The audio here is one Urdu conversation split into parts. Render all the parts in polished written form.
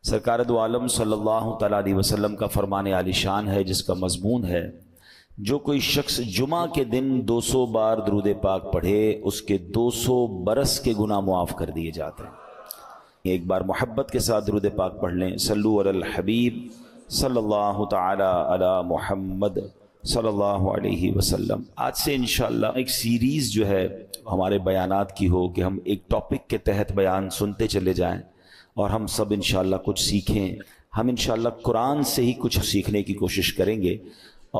سرکار دو عالم صلی اللہ تعالیٰ علیہ وسلم کا فرمان عالی شان ہے جس کا مضمون ہے جو کوئی شخص جمعہ کے دن 200 بار درود پاک پڑھے اس کے 200 برس کے گناہ معاف کر دیے جاتے ہیں۔ ایک بار محبت کے ساتھ درود پاک پڑھ لیں، صلو علی الحبیب صلی اللہ تعالی علی محمد صلی اللہ علیہ وسلم۔ آج سے انشاءاللہ ایک سیریز جو ہے ہمارے بیانات کی ہو کہ ہم ایک ٹاپک کے تحت بیان سنتے چلے جائیں اور ہم سب انشاءاللہ کچھ سیکھیں۔ ہم انشاءاللہ قرآن سے ہی کچھ سیکھنے کی کوشش کریں گے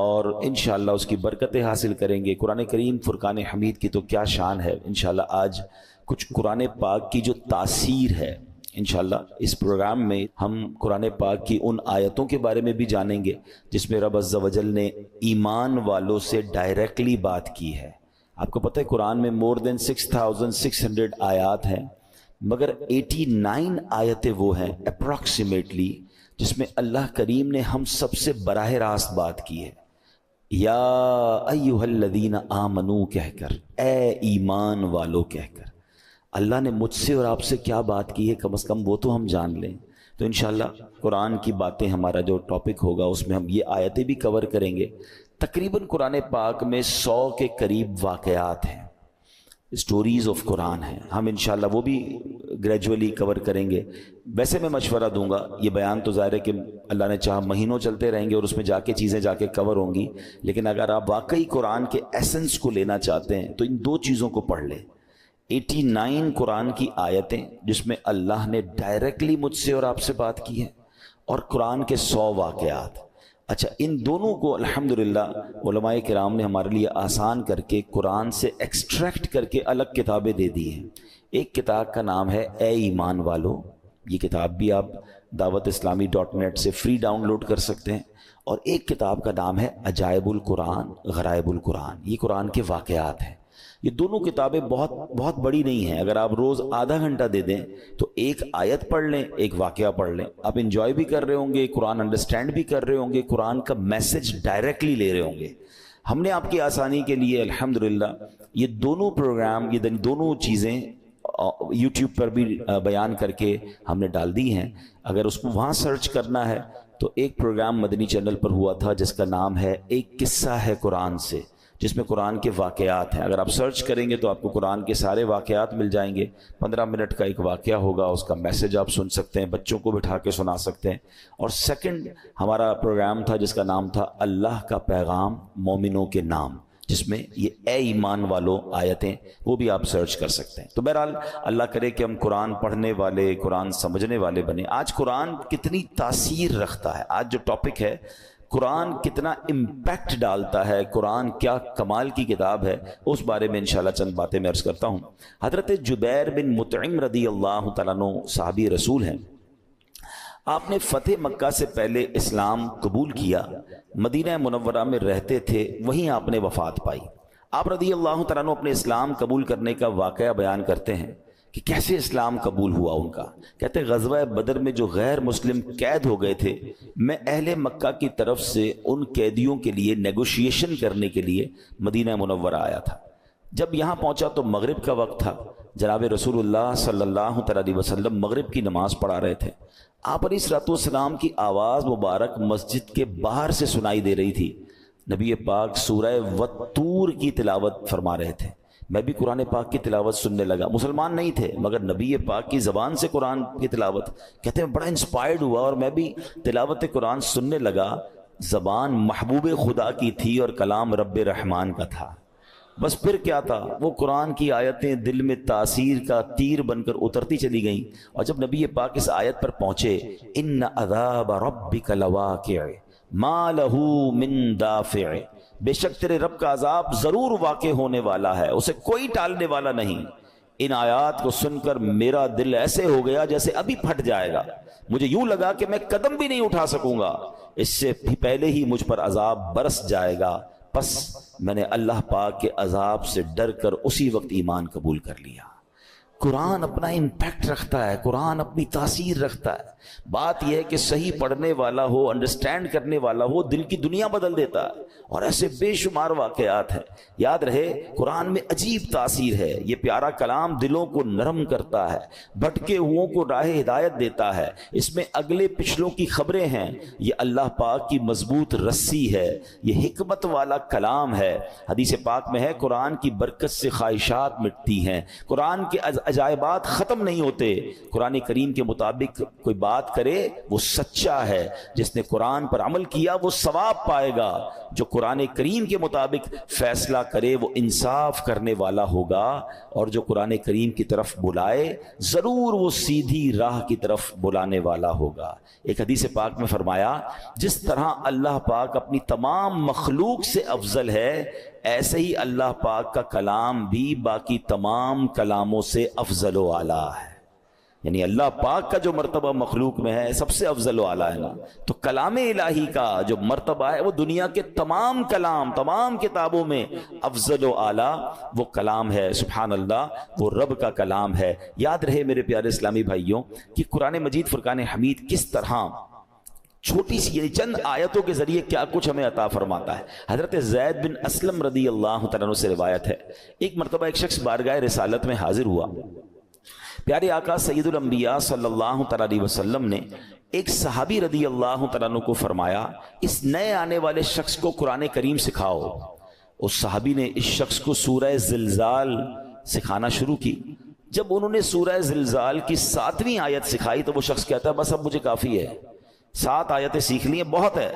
اور انشاءاللہ اس کی برکتیں حاصل کریں گے۔ قرآن کریم فرقان حمید کی تو کیا شان ہے۔ انشاءاللہ آج کچھ قرآن پاک کی جو تاثیر ہے، انشاءاللہ اس پروگرام میں ہم قرآن پاک کی ان آیتوں کے بارے میں بھی جانیں گے جس میں رب عز و جل نے ایمان والوں سے ڈائریکٹلی بات کی ہے۔ آپ کو پتہ ہے قرآن میں more than 6600 آیات ہیں، مگر 89 آیتیں وہ ہیں اپروکسیمیٹلی جس میں اللہ کریم نے ہم سب سے براہ راست بات کی ہے۔ یا ایھا الذین آمنو کہہ کر، اے ایمان والو کہہ کر اللہ نے مجھ سے اور آپ سے کیا بات کی ہے، کم از کم وہ تو ہم جان لیں۔ تو انشاءاللہ قرآن کی باتیں ہمارا جو ٹاپک ہوگا اس میں ہم یہ آیتیں بھی کور کریں گے۔ تقریباً قرآن پاک میں 100 کے قریب واقعات ہیں، اسٹوریز آف قرآن ہیں، ہم انشاءاللہ وہ بھی گریجولی کور کریں گے۔ ویسے میں مشورہ دوں گا، یہ بیان تو ظاہر ہے کہ اللہ نے چاہا مہینوں چلتے رہیں گے اور اس میں جا کے چیزیں جا کے کور ہوں گی، لیکن اگر آپ واقعی قرآن کے ایسنس کو لینا چاہتے ہیں تو ان دو چیزوں کو پڑھ لیں۔ 89 قرآن کی آیتیں جس میں اللہ نے ڈائریکٹلی مجھ سے اور آپ سے بات کی ہے، اور قرآن کے 100 واقعات۔ اچھا، ان دونوں کو الحمدللہ علماء کرام نے ہمارے لیے آسان کر کے قرآن سے ایکسٹریکٹ کر کے الگ کتابیں دے دی ہیں۔ ایک کتاب کا نام ہے اے ایمان والو، یہ کتاب بھی آپ dawatIslami.net سے فری ڈاؤن لوڈ کر سکتے ہیں، اور ایک کتاب کا نام ہے عجائب القرآن غرائب القرآن، یہ قرآن کے واقعات ہیں۔ یہ دونوں کتابیں بہت بڑی نہیں ہیں، اگر آپ روز آدھا گھنٹہ دے دیں تو ایک آیت پڑھ لیں، ایک واقعہ پڑھ لیں، آپ انجوائے بھی کر رہے ہوں گے، قرآن انڈرسٹینڈ بھی کر رہے ہوں گے، قرآن کا میسج ڈائریکٹلی لے رہے ہوں گے۔ ہم نے آپ کی آسانی کے لیے الحمدللہ یہ دونوں پروگرام، یہ دونوں چیزیں یوٹیوب پر بھی بیان کر کے ہم نے ڈال دی ہیں۔ اگر اس کو وہاں سرچ کرنا ہے تو ایک پروگرام مدنی چینل پر ہوا تھا جس کا نام ہے ایک قصہ ہے قرآن سے، جس میں قرآن کے واقعات ہیں۔ اگر آپ سرچ کریں گے تو آپ کو قرآن کے سارے واقعات مل جائیں گے۔ 15 منٹ کا ایک واقعہ ہوگا، اس کا میسج آپ سن سکتے ہیں، بچوں کو بٹھا کے سنا سکتے ہیں۔ اور سیکنڈ ہمارا پروگرام تھا جس کا نام تھا اللہ کا پیغام مومنوں کے نام، جس میں یہ اے ایمان والو آیتیں وہ بھی آپ سرچ کر سکتے ہیں۔ تو بہرحال اللہ کرے کہ ہم قرآن پڑھنے والے، قرآن سمجھنے والے بنیں۔ آج قرآن کتنی تاثیر رکھتا ہے، آج جو ٹاپک ہے قرآن کتنا امپیکٹ ڈالتا ہے، قرآن کیا کمال کی کتاب ہے، اس بارے میں انشاءاللہ چند باتیں میں عرض کرتا ہوں۔ حضرت جبیر بن مطعم رضی اللہ تعالیٰ عنہ صحابی رسول ہیں۔ آپ نے فتح مکہ سے پہلے اسلام قبول کیا، مدینہ منورہ میں رہتے تھے، وہیں آپ نے وفات پائی۔ آپ رضی اللہ تعالیٰ عنہ اپنے اسلام قبول کرنے کا واقعہ بیان کرتے ہیں کہ کیسے اسلام قبول ہوا ان کا۔ کہتے ہیں غزوہ بدر میں جو غیر مسلم قید ہو گئے تھے، میں اہل مکہ کی طرف سے ان قیدیوں کے لیے نیگوشیشن کرنے کے لیے مدینہ منورہ آیا تھا۔ جب یہاں پہنچا تو مغرب کا وقت تھا، جناب رسول اللہ صلی اللہ علیہ وسلم مغرب کی نماز پڑھا رہے تھے۔ آپ علیہ الصلوۃ والسلام کی آواز مبارک مسجد کے باہر سے سنائی دے رہی تھی۔ نبی پاک سورہ والطور کی تلاوت فرما رہے تھے، میں بھی قرآن پاک کی تلاوت سننے لگا۔ مسلمان نہیں تھے مگر نبی پاک کی زبان سے قرآن کی تلاوت، کہتے ہیں بڑا انسپائرڈ ہوا اور میں بھی تلاوت قرآن سننے لگا۔ زبان محبوب خدا کی تھی اور کلام رب رحمان کا تھا۔ بس پھر کیا تھا، وہ قرآن کی آیتیں دل میں تاثیر کا تیر بن کر اترتی چلی گئیں، اور جب نبی پاک اس آیت پر پہنچے، ان عذاب ربک لواقع ما لہ من دافع، بے شک تیرے رب کا عذاب ضرور واقع ہونے والا ہے، اسے کوئی ٹالنے والا نہیں۔ ان آیات کو سن کر میرا دل ایسے ہو گیا جیسے ابھی پھٹ جائے گا، مجھے یوں لگا کہ میں قدم بھی نہیں اٹھا سکوں گا، اس سے بھی پہلے ہی مجھ پر عذاب برس جائے گا۔ پس میں نے اللہ پاک کے عذاب سے ڈر کر اسی وقت ایمان قبول کر لیا۔ قرآن اپنا امپیکٹ رکھتا ہے، قرآن اپنی تاثیر رکھتا ہے۔ بات یہ ہے کہ صحیح پڑھنے والا ہو، انڈرسٹینڈ کرنے والا ہو، دل کی دنیا بدل دیتا ہے، اور ایسے بے شمار واقعات ہیں۔ یاد رہے قرآن میں عجیب تاثیر ہے، یہ پیارا کلام دلوں کو نرم کرتا ہے، بھٹکے ہوئوں کو راہ ہدایت دیتا ہے، اس میں اگلے پچھلوں کی خبریں ہیں، یہ اللہ پاک کی مضبوط رسی ہے، یہ حکمت والا کلام ہے۔ حدیث پاک میں ہے قرآن کی برکت سے خواہشات مٹتی ہیں، قرآن کے عجائبات ختم نہیں ہوتے۔ قرآن کریم کے مطابق کوئی بات کرے وہ سچا ہے، جس نے قرآن پر عمل کیا وہ ثواب پائے گا، جو قرآن کریم کے مطابق فیصلہ کرے وہ انصاف کرنے والا ہوگا، اور جو قرآن کریم کی طرف بلائے ضرور وہ سیدھی راہ کی طرف بلانے والا ہوگا۔ ایک حدیث پاک میں فرمایا جس طرح اللہ پاک اپنی تمام مخلوق سے افضل ہے، ایسے ہی اللہ پاک کا کلام بھی باقی تمام کلاموں سے افضل و اعلیٰ ہے۔ یعنی اللہ پاک کا جو مرتبہ مخلوق میں ہے سب سے افضل و اعلیٰ ہے نا، تو کلام الہی کا جو مرتبہ ہے وہ دنیا کے تمام کلام، تمام کتابوں میں افضل و اعلیٰ وہ کلام ہے۔ سبحان اللہ، وہ رب کا کلام ہے۔ یاد رہے میرے پیارے اسلامی بھائیوں کہ قرآن مجید فرقان حمید کس طرح چھوٹی سی چند آیتوں کے ذریعے کیا کچھ ہمیں عطا فرماتا ہے۔ حضرت زید بن اسلم رضی اللہ تعالیٰ عنہ سے روایت ہے، ایک مرتبہ ایک شخص بارگاہ رسالت میں حاضر ہوا، پیارے آقا سید الانبیاء صلی اللہ تعالیٰ علیہ وسلم نے ایک صحابی رضی اللہ تعالیٰ عنہ کو فرمایا اس نئے آنے والے شخص کو قرآن کریم سکھاؤ۔ اس صحابی نے اس شخص کو سورہ زلزال سکھانا شروع کی۔ جب انہوں نے سورہ زلزال کی 7ویں آیت سکھائی تو وہ شخص کہتا ہے بس اب مجھے کافی ہے، 7 آیتیں سیکھ لی ہیں، بہت ہے۔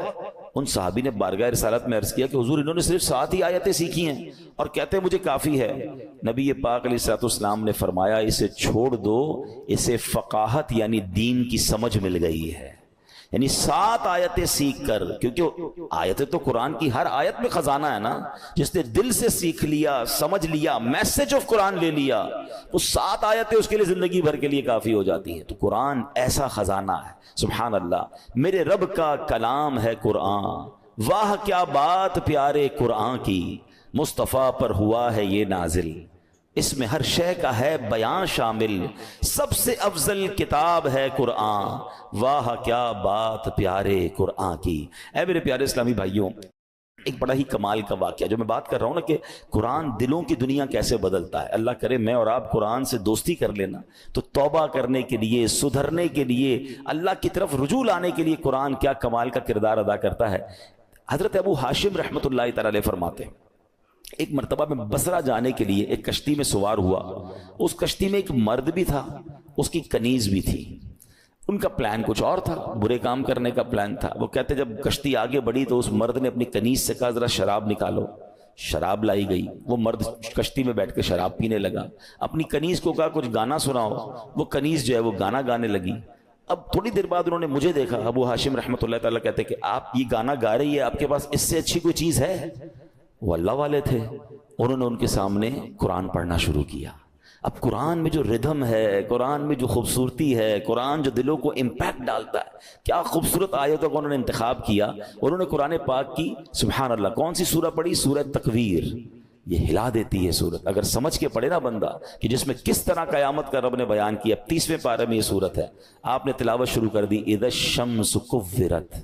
ان صحابی نے بارگاہ رسالت میں عرض کیا کہ حضور انہوں نے صرف 7 ہی آیتیں سیکھی ہیں اور کہتے ہیں مجھے کافی ہے۔ نبی پاک علیہ الصلوۃ والسلام نے فرمایا اسے چھوڑ دو، اسے فقاہت یعنی دین کی سمجھ مل گئی ہے۔ یعنی 7 آیتیں سیکھ کر، کیونکہ آیتیں تو قرآن کی ہر آیت میں خزانہ ہے نا، جس نے دل سے سیکھ لیا، سمجھ لیا، میسج آف قرآن لے لیا، وہ 7 آیتیں اس کے لیے زندگی بھر کے لیے کافی ہو جاتی ہیں۔ تو قرآن ایسا خزانہ ہے، سبحان اللہ، میرے رب کا کلام ہے قرآن، واہ کیا بات پیارے قرآن کی، مصطفیٰ پر ہوا ہے یہ نازل، اس میں ہر شے کا ہے بیان شامل، سب سے افضل کتاب ہے قرآن، واہ کیا بات پیارے قرآن کی۔ اے میرے پیارے اسلامی بھائیوں، ایک بڑا ہی کمال کا واقعہ جو میں بات کر رہا ہوں نا کہ قرآن دلوں کی دنیا کیسے بدلتا ہے۔ اللہ کرے میں اور آپ قرآن سے دوستی کر لینا تو توبہ کرنے کے لیے، سدھرنے کے لیے، اللہ کی طرف رجوع لانے کے لیے قرآن کیا کمال کا کردار ادا کرتا ہے۔ حضرت ابو ہاشم رحمۃ اللہ تعالی علیہ فرماتے ہیں ایک مرتبہ میں بصرہ جانے کے لیے ایک کشتی میں سوار ہوا، اس کشتی میں ایک مرد بھی تھا، اس کی کنیز بھی تھی۔ ان کا پلان کچھ اور تھا، برے کام کرنے کا پلان تھا۔ وہ کہتے جب کشتی آگے بڑھی تو اس مرد نے اپنی کنیز سے کہا ذرا شراب نکالو، شراب لائی گئی، وہ مرد کشتی میں بیٹھ کے شراب پینے لگا، اپنی کنیز کو کہا کچھ گانا سناؤ، وہ کنیز جو ہے وہ گانا گانے لگی۔ اب تھوڑی دیر بعد انہوں نے مجھے دیکھا، ابو ہاشم رحمۃ اللہ تعالیٰ کہتے کہ آپ یہ گانا گا رہی ہے، آپ کے پاس اس سے اچھی کوئی چیز ہے؟ وہ اللہ والے تھے، انہوں نے ان کے سامنے قرآن پڑھنا شروع کیا۔ اب قرآن میں جو ردھم ہے، قرآن میں جو خوبصورتی ہے، قرآن جو دلوں کو امپیکٹ ڈالتا ہے، کیا خوبصورت آیتوں کو انہوں نے انتخاب کیا۔ انہوں نے قرآن پاک کی سبحان اللہ کون سی سورہ پڑھی؟ سورہ تکویر۔ یہ ہلا دیتی ہے سورت، اگر سمجھ کے پڑھے نا بندہ کہ جس میں کس طرح قیامت کا رب نے بیان کیا۔ 30ویں پارے میں یہ سورت ہے، آپ نے تلاوت شروع کر دی، اذا الشمس کورت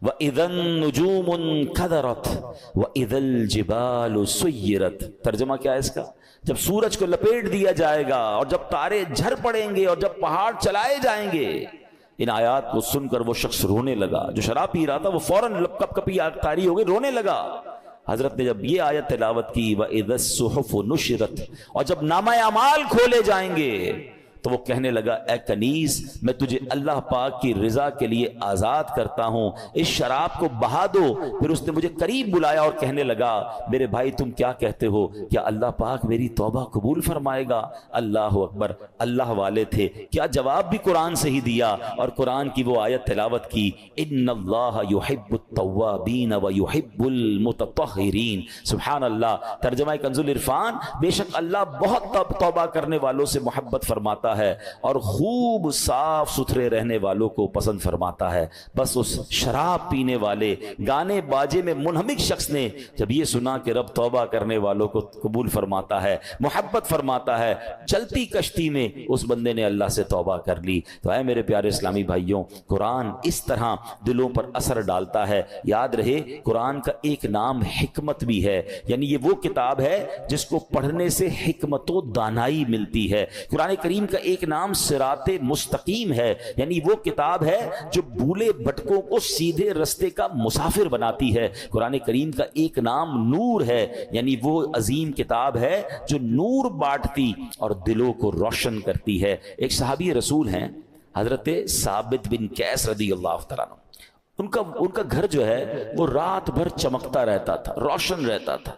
وَإِذَا النُّجُومُ انْكَدَرَتْ وَإِذَا الْجِبَالُ سُيِّرَتْ۔ ترجمہ کیا ہے اس کا؟ جب سورج کو لپیٹ دیا جائے گا اور جب تارے جھر پڑیں گے اور جب پہاڑ چلائے جائیں گے۔ ان آیات کو سن کر وہ شخص رونے لگا، جو شراب پی رہا تھا وہ فوراً کپ کپی تاری ہو گئی، رونے لگا۔ حضرت نے جب یہ آیت تلاوت کی وَإِذَا الصُّحُفُ نُشِرَتْ، اور جب نامہ اعمال کھولے جائیں گے تو وہ کہنے لگا اے کنیز میں تجھے اللہ پاک کی رضا کے لیے آزاد کرتا ہوں، اس شراب کو بہا دو۔ پھر اس نے مجھے قریب بلایا اور کہنے لگا میرے بھائی تم کیا کہتے ہو، کیا اللہ پاک میری توبہ قبول فرمائے گا؟ اللہ اکبر، اللہ والے تھے، کیا جواب بھی قرآن سے ہی دیا اور قرآن کی وہ آیت تلاوت کی، ان اللہ یحب التوابین ویحب المتطہرین۔ سبحان اللہ، ترجمہ کنز العرفان، بے شک اللہ بہت توبہ کرنے والوں سے محبت فرماتا فرماتا ہے اور خوب صاف ستھرے رہنے والوں کو پسند فرماتا ہے. بس اس شراب پینے والے گانے باجے میں منہمک شخص نے جب یہ سنا کہ رب توبہ کرنے والوں کو قبول فرماتا ہے, محبت فرماتا ہے, چلتی کشتی میں اس بندے نے اللہ سے توبہ کر لی. تو اے میرے پیارے اسلامی بھائیوں, قرآن اس طرح دلوں پر اثر ڈالتا ہے. یاد رہے قرآن کا ایک نام حکمت بھی ہے, یعنی یہ وہ کتاب ہے جس کو پڑھنے سے حکمت و دانائی ملتی ہے. قرآن کریم کا ایک نام صراط مستقیم ہے, یعنی وہ کتاب ہے جو بھولے بھٹکوں کو سیدھے رستے کا مسافر بناتی ہے. قرآن کریم کا ایک نام نور ہے, یعنی وہ عظیم کتاب ہے جو نور بانٹتی اور دلوں کو روشن کرتی ہے. ایک صحابی رسول ہیں حضرت ثابت بن قیس رضی اللہ تعالیٰ عنہ. ان کا گھر جو ہے وہ رات بھر چمکتا رہتا تھا, روشن رہتا تھا.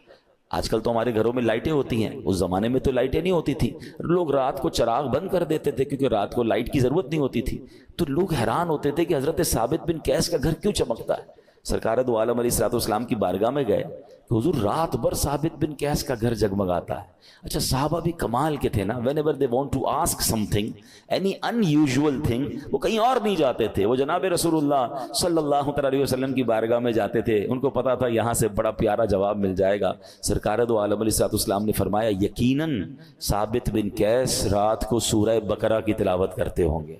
آج کل تو ہمارے گھروں میں لائٹیں ہوتی ہیں, اس زمانے میں تو لائٹیں نہیں ہوتی تھی. لوگ رات کو چراغ بند کر دیتے تھے کیونکہ رات کو لائٹ کی ضرورت نہیں ہوتی تھی. تو لوگ حیران ہوتے تھے کہ حضرت ثابت بن قیس کا گھر کیوں چمکتا ہے. سرکار دو عالم علیہ الصلوۃ والسلام کی بارگاہ میں گئے کہ حضور رات بھر ثابت بن قیس کا گھر جگمگاتا ہے. اچھا صحابہ بھی کمال کے تھے نا, whenever they want to ask something, any unusual thing, وہ کہیں اور نہیں جاتے تھے, وہ جناب رسول اللہ صلی اللہ علیہ وسلم کی بارگاہ میں جاتے تھے. ان کو پتا تھا یہاں سے بڑا پیارا جواب مل جائے گا. سرکار دو عالم علیہ الصلوۃ والسلام نے فرمایا یقیناً ثابت بن قیس رات کو سورہ بقرہ کی تلاوت کرتے ہوں گے.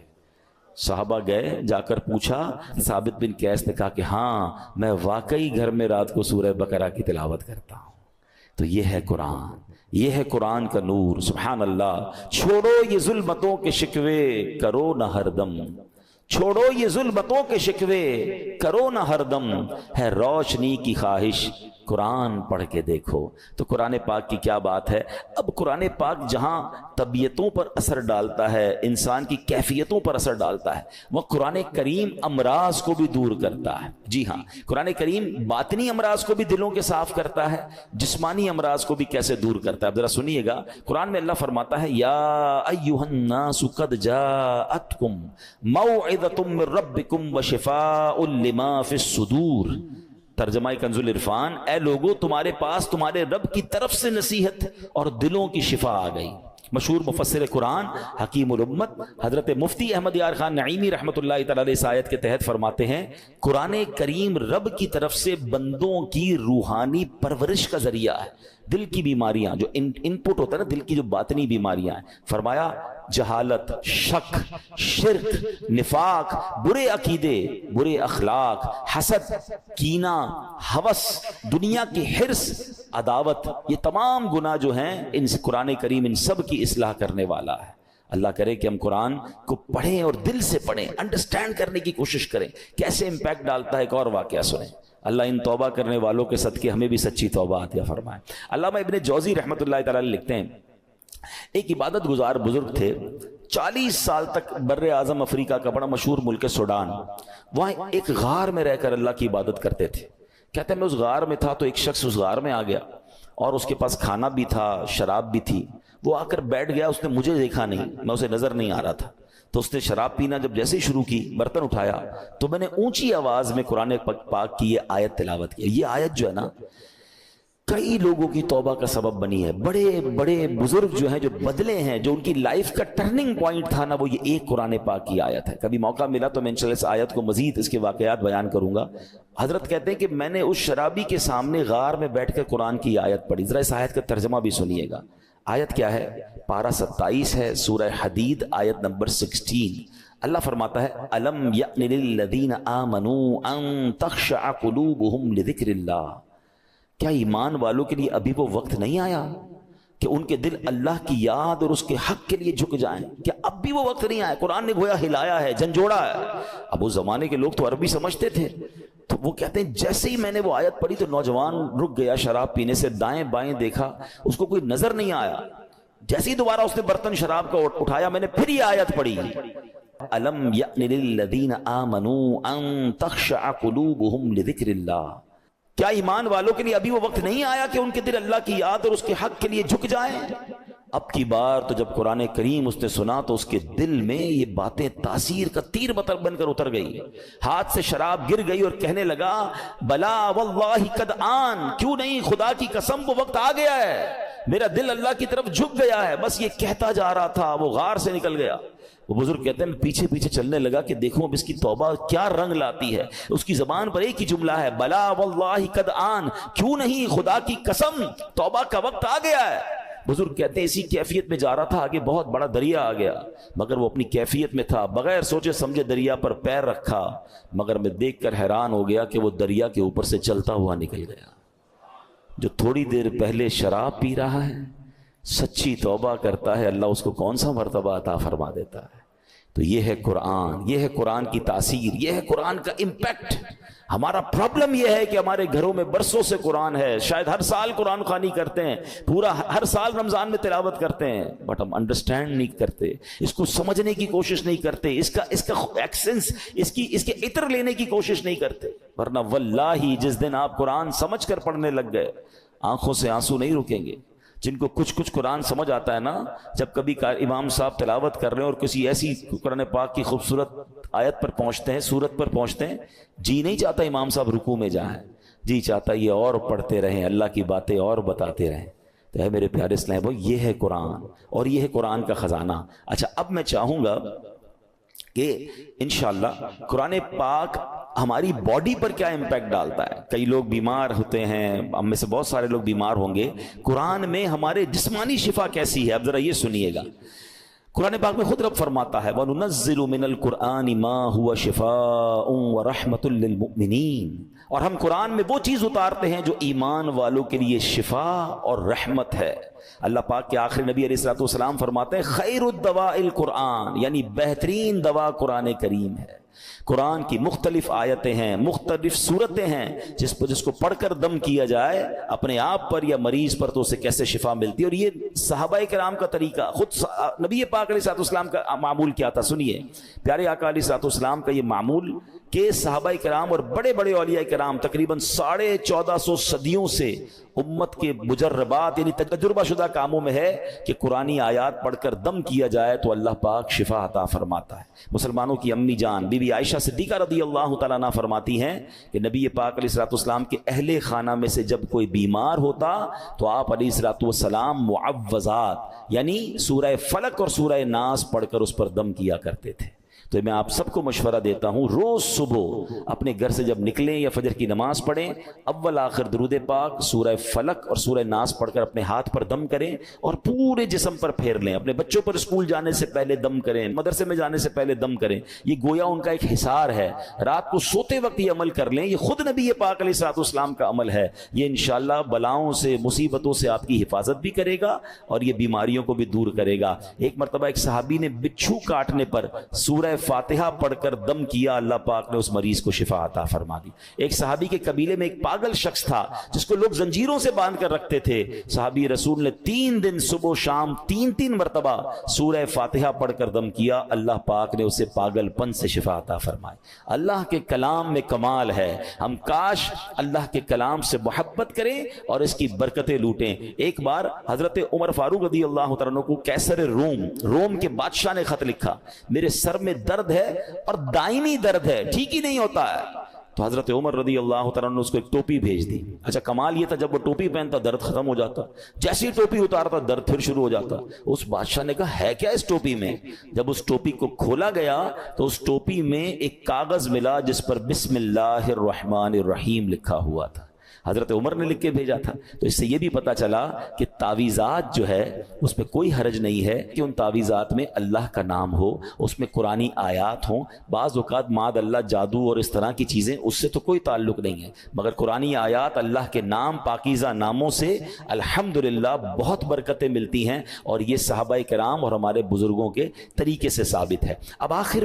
صحابہ گئے, جا کر پوچھا, ثابت بن قیس نے کہا کہ ہاں میں واقعی گھر میں رات کو سورہ بقرہ کی تلاوت کرتا ہوں. تو یہ ہے قرآن, یہ ہے قرآن کا نور. سبحان اللہ. چھوڑو یہ ظلمتوں کے شکوے کرو نہ ہر دم, چھوڑو یہ ظلمتوں کے شکوے کرو نہ ہر دم, ہے روشنی کی خواہش قرآن پڑھ کے دیکھو. تو قرآن پاک کی کیا بات ہے. اب قرآن پاک جہاں طبیعتوں پر اثر ڈالتا ہے, انسان کی کیفیتوں پر اثر ڈالتا ہے, وہ قرآن کریم امراض کو بھی دور کرتا ہے. جی ہاں, قرآن کریم باطنی امراض کو بھی دلوں کے صاف کرتا ہے, جسمانی امراض کو بھی کیسے دور کرتا ہے. اب ذرا سنیے گا, قرآن میں اللہ فرماتا ہے یا ایھا الناس قد جاءتکم موعظۃ من ربکم وشفاء لما فی الصدور. ترجمہ کنز العرفان, اے لوگو تمہارے پاس تمہارے رب کی طرف سے نصیحت اور دلوں کی شفا آ گئی. مشہور مفسر قرآن حکیم الامت حضرت مفتی احمد یار خان نعیمی رحمۃ اللہ تعالی علیہ اس آیت کے تحت فرماتے ہیں قرآن کریم رب کی طرف سے بندوں کی روحانی پرورش کا ذریعہ ہے. دل کی بیماریاں جو ان پٹ ہوتا ہے نا, دل کی جو باطنی بیماریاں ہیں, فرمایا جہالت, شک, شرک, نفاق, برے عقیدے, برے اخلاق, حسد, کینہ, ہوس, دنیا کی حرص, عداوت, یہ تمام گناہ جو ہیں ان قرآن کریم ان سب کی اصلاح کرنے والا ہے. اللہ کرے کہ ہم قرآن کو پڑھیں اور دل سے پڑھیں, انڈرسٹینڈ کرنے کی کوشش کریں کیسے امپیکٹ ڈالتا ہے. ایک اور واقعہ سنیں. اللہ ان توبہ کرنے والوں کے صدقے ہمیں بھی سچی توبہ عطا فرمائے. علامہ ابن جوزی رحمۃ اللہ تعالی لکھتے ہیں ایک عبادت گزار بزرگ تھے, 40 سال تک بر اعظم افریقہ کا بڑا مشہور ملک سوڈان, وہاں ایک غار میں رہ کر اللہ کی عبادت کرتے تھے. کہتے ہیں میں اس غار میں تھا تو ایک شخص اس غار میں آ گیا اور اس کے پاس کھانا بھی تھا, شراب بھی تھی. وہ آ کر بیٹھ گیا, اس نے مجھے دیکھا نہیں, میں اسے نظر نہیں آ رہا تھا. تو اس نے شراب پینا جب جیسے ہی شروع کی, برتن اٹھایا تو میں نے اونچی آواز میں قرآن پاک کی یہ آیت تلاوت کی. یہ آیت جو ہے نا کئی لوگوں کی توبہ کا سبب بنی ہے. بڑے بڑے بزرگ جو ہیں, جو بدلے ہیں, جو ان کی لائف کا ٹرننگ پوائنٹ تھا نا, وہ یہ ایک قرآن پاک کی آیت ہے. کبھی موقع ملا تو میں انشاءاللہ اس آیت کو مزید اس کے واقعات بیان کروں گا. حضرت کہتے ہیں کہ میں نے اس شرابی کے سامنے غار میں بیٹھ کر قرآن کی آیت پڑھی. ذرا اس آیت کا ترجمہ بھی سنیے گا. آیت کیا ہے؟ پارہ 27 ہے, سورہ حدید, آیت نمبر 16. اللہ فرماتا ہے الم یأن للذین آمنوا ان تخشع قلوبہم لذکر اللہ. کیا ایمان والوں کے لیے ابھی وہ وقت نہیں آیا کہ ان کے دل اللہ کی یاد اور اس کے حق کے لیے جھک جائیں؟ کیا اب بھی وہ وقت نہیں آیا؟ قرآن نے گویا ہلایا ہے, جھنجھوڑا ہے. اب اس زمانے کے لوگ تو عربی سمجھتے تھے, تو وہ کہتے ہیں جیسے ہی میں نے وہ آیت پڑھی تو نوجوان رک گیا شراب پینے سے, دائیں بائیں دیکھا, اس کو کوئی نظر نہیں آیا. جیسے ہی دوبارہ اس نے برتن شراب کا اٹھایا, میں نے پھر یہ آیت پڑھی الم یأن للذین آمنوا ان تخشع قلوبہم لذکر اللہ. کیا ایمان والوں کے لیے ابھی وہ وقت نہیں آیا کہ ان کے دل اللہ کی یاد اور اس کے حق کے لیے جھک جائیں؟ اب کی بار تو جب قرآن کریم اس نے سنا تو اس کے دل میں یہ باتیں تاثیر کا تیر بن کر اتر گئی. ہاتھ سے شراب گر گئی اور کہنے لگا بلا واللہ قد آن, کیوں نہیں, خدا کی قسم وہ وقت آ گیا ہے. میرا دل اللہ کی طرف جھک گیا ہے. بس یہ کہتا جا رہا تھا, وہ غار سے نکل گیا. وہ بزرگ کہتے ہیں میں پیچھے پیچھے چلنے لگا کہ دیکھوں اب اس کی توبہ کیا رنگ لاتی ہے. اس کی زبان پر ایک ہی جملہ ہے, بلا واللہ قد آن, کیوں نہیں, خدا کی قسم توبہ کا وقت آ گیا ہے. بزرگ کہتے ہیں اسی کیفیت میں جا رہا تھا, آگے بہت بڑا دریا آ گیا, مگر وہ اپنی کیفیت میں تھا, بغیر سوچے سمجھے دریا پر پیر رکھا, مگر میں دیکھ کر حیران ہو گیا کہ وہ دریا کے اوپر سے چلتا ہوا نکل گیا. جو تھوڑی دیر پہلے شراب پی رہا ہے, سچی توبہ کرتا ہے, اللہ اس کو کون سا مرتبہ عطا فرما دیتا ہے. تو یہ ہے قرآن, یہ ہے قرآن کی تاثیر, یہ ہے قرآن کا امپیکٹ. ہمارا پرابلم یہ ہے کہ ہمارے گھروں میں برسوں سے قرآن ہے, شاید ہر سال قرآن خوانی کرتے ہیں, پورا ہر سال رمضان میں تلاوت کرتے ہیں, بٹ ہم انڈرسٹینڈ نہیں کرتے, اس کو سمجھنے کی کوشش نہیں کرتے, اس کا ایکسنس, اس کے عطر لینے کی کوشش نہیں کرتے. ورنہ واللہ جس دن آپ قرآن سمجھ کر پڑھنے لگ گئے, آنکھوں سے آنسو نہیں رکیں گے. جن کو کچھ قرآن سمجھ آتا ہے نا, جب کبھی امام صاحب تلاوت کر رہے ہیں اور کسی ایسی قرآن پاک کی خوبصورت آیت پر پہنچتے ہیں, سورت پر پہنچتے ہیں, جی نہیں چاہتا امام صاحب رکوع میں جائیں, جی چاہتا یہ اور پڑھتے رہیں, اللہ کی باتیں اور بتاتے رہیں. تو ہے میرے پیارے اسلام بھائی, یہ ہے قرآن اور یہ ہے قرآن کا خزانہ. اچھا, اب میں چاہوں گا کہ انشاءاللہ قرآن پاک ہماری باڈی پر کیا امپیکٹ ڈالتا ہے. کئی لوگ بیمار ہوتے ہیں, ہم میں سے بہت سارے لوگ بیمار ہوں گے, قرآن میں ہمارے جسمانی شفا کیسی ہے. اب ذرا یہ سنیے گا, قرآن پاک میں خود رب فرماتا ہے وَنُنَزِّلُ مِنَ الْقُرْآنِ مَا هُوَ شِفَاءٌ وَرَحْمَةٌ لِّلْمُؤْمِنِينَ, اور ہم قرآن میں وہ چیز اتارتے ہیں جو ایمان والوں کے لیے شفا اور رحمت ہے. اللہ پاک کے آخری نبی علیہ الصلوۃ والسلام فرماتے ہیں خیر الدواء القرآن, یعنی بہترین دوا قرآن کریم ہے. قرآن کی مختلف آیتیں ہیں, مختلف صورتیں ہیں, جس کو پڑھ کر دم کیا جائے اپنے آپ پر یا مریض پر تو اسے کیسے شفا ملتی ہے. اور یہ صحابہ کرام کا طریقہ, خود نبی پاک علیہ الصلوۃ والسلام کا معمول کیا تھا. سنیے, پیارے آقا علیہ الصلوۃ والسلام کا یہ معمول کہ صحابہ کرام اور بڑے بڑے اولیاء کرام تقریباً 1450 صدیوں سے امت کے مجربات یعنی تجربہ شدہ کاموں میں ہے کہ قرآنی آیات پڑھ کر دم کیا جائے تو اللہ پاک شفا عطا فرماتا ہے. مسلمانوں کی امی جان بی بی عائشہ صدیقہ رضی اللہ تعالیٰ عنہ فرماتی ہیں کہ نبی پاک علیہ الصلوۃ والسلام کے اہل خانہ میں سے جب کوئی بیمار ہوتا تو آپ علیہ الصلوۃ والسلام معوذات یعنی سورہ فلق اور سورہ ناس پڑھ کر اس پر دم کیا کرتے تھے. تو میں آپ سب کو مشورہ دیتا ہوں, روز صبح اپنے گھر سے جب نکلیں یا فجر کی نماز پڑھیں, اول آخر درود پاک, سورہ فلق اور سورہ ناس پڑھ کر اپنے ہاتھ پر دم کریں اور پورے جسم پر پھیر لیں. اپنے بچوں پر اسکول جانے سے پہلے دم کریں, مدرسے میں جانے سے پہلے دم کریں. یہ گویا ان کا ایک حصار ہے. رات کو سوتے وقت یہ عمل کر لیں, یہ خود نبی پاک علیہ الصلوۃ والسلام کا عمل ہے. یہ انشاءاللہ بلاؤں سے, مصیبتوں سے آپ کی حفاظت بھی کرے گا اور یہ بیماریوں کو بھی دور کرے گا. ایک مرتبہ ایک صحابی نے بچھو کاٹنے پر سورہ فاتحہ پڑھ کر دم کیا, اللہ پاک نے اس مریض کو شفا عطا فرما دی. ایک صحابی کے قبیلے میں ایک پاگل شخص تھا جس کو لوگ زنجیروں سے باندھ کر رکھتے تھے. صحابی رسول نے 3 دن صبح و شام 3 مرتبہ سورہ فاتحہ پڑھ کر دم کیا, اللہ پاک نے اسے پاگل پن سے شفا عطا فرمائی. اللہ کے کلام میں کمال ہے. ہم کاش اللہ کے کلام سے محبت کریں اور اس کی برکتیں لوٹیں. ایک بار حضرت عمر فاروق رضی اللہ تعالیٰ عنہ کو کیسر روم کے بادشاہ نے خط لکھا, میرے سر میں درد ہے اور دائمی درد ہے, ٹھیک ہی نہیں ہوتا ہے. تو حضرت عمر رضی اللہ تعالیٰ نے اس کو ایک ٹوپی بھیج دی. اچھا, کمال یہ تھا جب وہ ٹوپی پہنتا درد ختم ہو جاتا, جیسی ٹوپی اتارتا درد پھر شروع ہو جاتا. اس بادشاہ نے کہا ہے کیا اس ٹوپی میں؟ جب اس ٹوپی کو کھولا گیا تو اس ٹوپی میں ایک کاغذ ملا جس پر بسم اللہ الرحمن الرحیم لکھا ہوا تھا. حضرت عمر نے لکھ کے بھیجا تھا. تو اس سے یہ بھی پتا چلا کہ تعویذات جو ہے اس میں کوئی حرج نہیں ہے کہ ان تعویذات میں اللہ کا نام ہو, اس میں قرآنی آیات ہوں. بعض اوقات معاذ اللہ جادو اور اس طرح کی چیزیں, اس سے تو کوئی تعلق نہیں ہے, مگر قرآنی آیات اللہ کے نام پاکیزہ ناموں سے الحمدللہ بہت برکتیں ملتی ہیں, اور یہ صحابہ کرام اور ہمارے بزرگوں کے طریقے سے ثابت ہے. اب آخر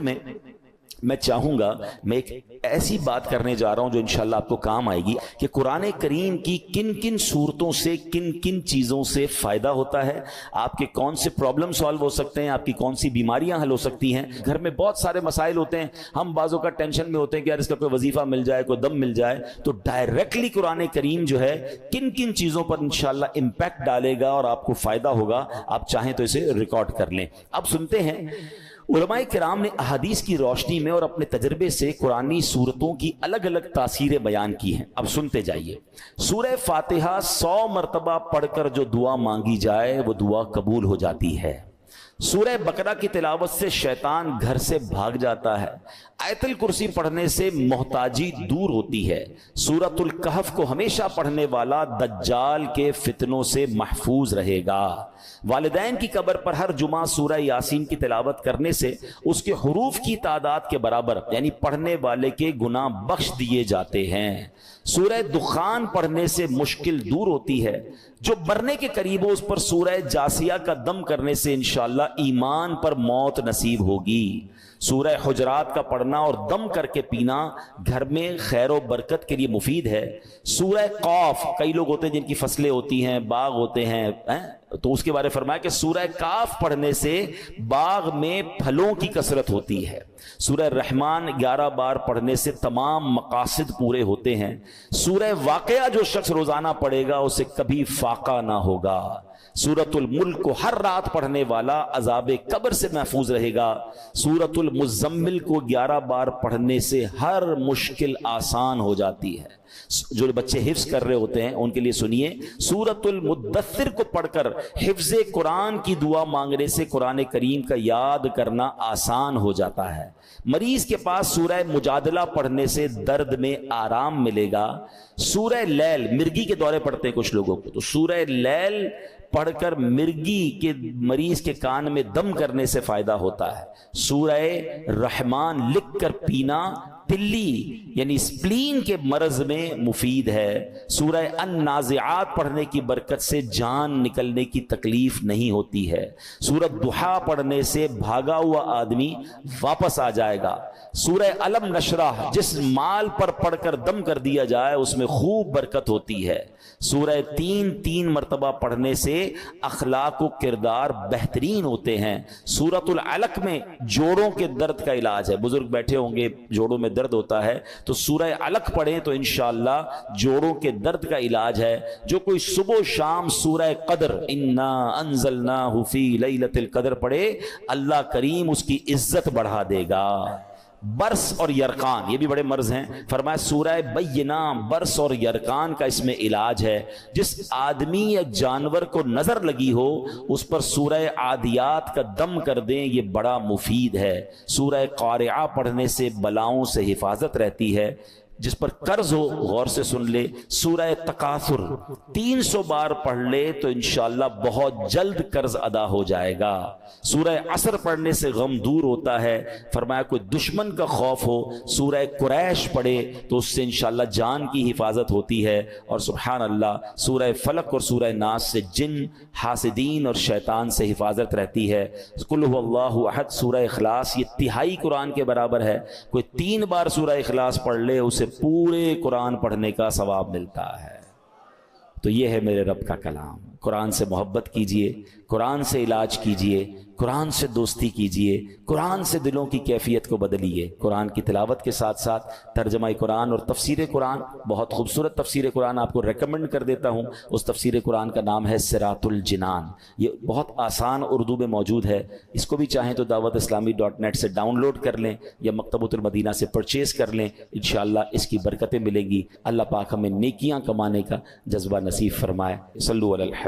میں چاہوں گا, میں ایک ایسی بات کرنے جا رہا ہوں جو انشاءاللہ آپ کو کام آئے گی کہ قرآن کریم کی کن کن صورتوں سے کن کن چیزوں سے فائدہ ہوتا ہے, آپ کے کون سے پرابلم سالو ہو سکتے ہیں, آپ کی کون سی بیماریاں حل ہو سکتی ہیں. گھر میں بہت سارے مسائل ہوتے ہیں, ہم بعضوں کا ٹینشن میں ہوتے ہیں کہ یار اس کا کوئی وظیفہ مل جائے, کوئی دم مل جائے. تو ڈائریکٹلی قرآن کریم جو ہے کن کن چیزوں پر انشاءاللہ امپیکٹ ڈالے گا اور آپ کو فائدہ ہوگا, آپ چاہیں تو اسے ریکارڈ کر لیں. اب سنتے ہیں علماء کرام نے احادیث کی روشنی میں اور اپنے تجربے سے قرآنی صورتوں کی الگ الگ تاثیریں بیان کی ہیں. اب سنتے جائیے. سورہ فاتحہ 100 مرتبہ پڑھ کر جو دعا مانگی جائے وہ دعا قبول ہو جاتی ہے. سورہ بقرہ کی تلاوت سے شیطان گھر سے بھاگ جاتا ہے. آیت الکرسی پڑھنے سے محتاجی دور ہوتی ہے. سورۃ الکہف کو ہمیشہ پڑھنے والا دجال کے فتنوں سے محفوظ رہے گا. والدین کی قبر پر ہر جمعہ سورہ یاسین کی تلاوت کرنے سے اس کے حروف کی تعداد کے برابر یعنی پڑھنے والے کے گناہ بخش دیے جاتے ہیں. سورہ دخان پڑھنے سے مشکل دور ہوتی ہے. جو مرنے کے قریب ہو اس پر سورہ جاسیہ کا دم کرنے سے انشاءاللہ ایمان پر موت نصیب ہوگی. سورہ حجرات کا پڑھنا اور دم کر کے پینا گھر میں خیر و برکت کے لیے مفید ہے. سورہ قاف، کئی لوگ ہوتے ہیں جن کی فصلیں ہوتی ہیں، باغ ہوتے ہیں، تو اس کے بارے فرمایا کہ سورہ کاف پڑھنے سے باغ میں پھلوں کی کثرت ہوتی ہے. سورہ رحمان 11 بار پڑھنے سے تمام مقاصد پورے ہوتے ہیں. سورہ واقعہ جو شخص روزانہ پڑھے گا اسے کبھی فاقہ نہ ہوگا. سورۃ الملک کو ہر رات پڑھنے والا عذاب قبر سے محفوظ رہے گا. سورۃ المزمل کو 11 بار پڑھنے سے ہر مشکل آسان ہو جاتی ہے. جو بچے حفظ کر رہے ہوتے ہیں ان کے لیے سنیے، سورۃ المدثر کو پڑھ کر حفظ قرآن کی دعا مانگنے سے قرآن کریم کا یاد کرنا آسان ہو جاتا ہے. مریض کے پاس سورہ مجادلہ پڑھنے سے درد میں آرام ملے گا. سورہ لیل، مرگی کے دورے پڑھتے ہیں کچھ لوگوں کو، تو سورہ لیل پڑھ کر مرگی کے مریض کے کان میں دم کرنے سے فائدہ ہوتا ہے. سورہ رحمان لکھ کر پینا تلی یعنی سپلین کے مرض میں مفید ہے. سورہ النازعات پڑھنے کی برکت سے جان نکلنے کی تکلیف نہیں ہوتی ہے. سورۃ ضحیٰ پڑھنے سے بھاگا ہوا آدمی واپس آ جائے گا. سورہ علم نشرح جس مال پر پڑھ کر دم کر دیا جائے اس میں خوب برکت ہوتی ہے. سورہ 3 مرتبہ پڑھنے سے اخلاق و کردار بہترین ہوتے ہیں. سورۃ العلق میں جوڑوں کے درد کا علاج ہے. بزرگ بیٹھے ہوں گے جوڑوں میں درد ہوتا ہے تو سورہ علق پڑھیں تو انشاءاللہ جوڑوں کے درد کا علاج ہے. جو کوئی صبح و شام سورہ قدر انا انزلناہ فی لیلۃ القدر پڑھے اللہ کریم اس کی عزت بڑھا دے گا. برس اور یرقان یہ بھی بڑے مرض ہیں. فرمایا سورہ بینہ برس اور یرقان کا اس میں علاج ہے. جس آدمی یا جانور کو نظر لگی ہو اس پر سورہ عادیات کا دم کر دیں، یہ بڑا مفید ہے. سورہ قارعہ پڑھنے سے بلاؤں سے حفاظت رہتی ہے. جس پر قرض ہو غور سے سن لے. سورہ تکاثر 300 بار پڑھ لے تو انشاءاللہ بہت جلد قرض ادا ہو جائے گا. سورہ عصر پڑھنے سے غم دور ہوتا ہے. فرمایا کوئی دشمن کا خوف ہو سورہ قریش پڑھے تو اس سے انشاءاللہ جان کی حفاظت ہوتی ہے. اور سبحان اللہ سورہ فلق اور سورہ ناس سے جن، حاسدین اور شیطان سے حفاظت رہتی ہے. قل هو اللہ احد سورہ اخلاص یہ تہائی قرآن کے برابر ہے. کوئی 3 بار سورہ اخلاص پڑھ لے اسے پورے قرآن پڑھنے کا ثواب ملتا ہے. تو یہ ہے میرے رب کا کلام. قرآن سے محبت کیجئے، قرآن سے علاج کیجئے، قرآن سے دوستی کیجئے، قرآن سے دلوں کی کیفیت کو بدلیے. قرآن کی تلاوت کے ساتھ ساتھ ترجمہ قرآن اور تفسیر قرآن، بہت خوبصورت تفسیر قرآن آپ کو ریکمنڈ کر دیتا ہوں. اس تفسیر قرآن کا نام ہے صراط الجنان. یہ بہت آسان اردو میں موجود ہے. اس کو بھی چاہیں تو dawatIslami.net سے ڈاؤن لوڈ کر لیں یا مکتبۃ المدینہ سے پرچیز کر لیں. انشاءاللہ اس کی برکتیں ملیں گی. اللہ پاک ہمیں نیکیاں کمانے کا جذبہ نصیب فرمائے. صلو علی الحبیب.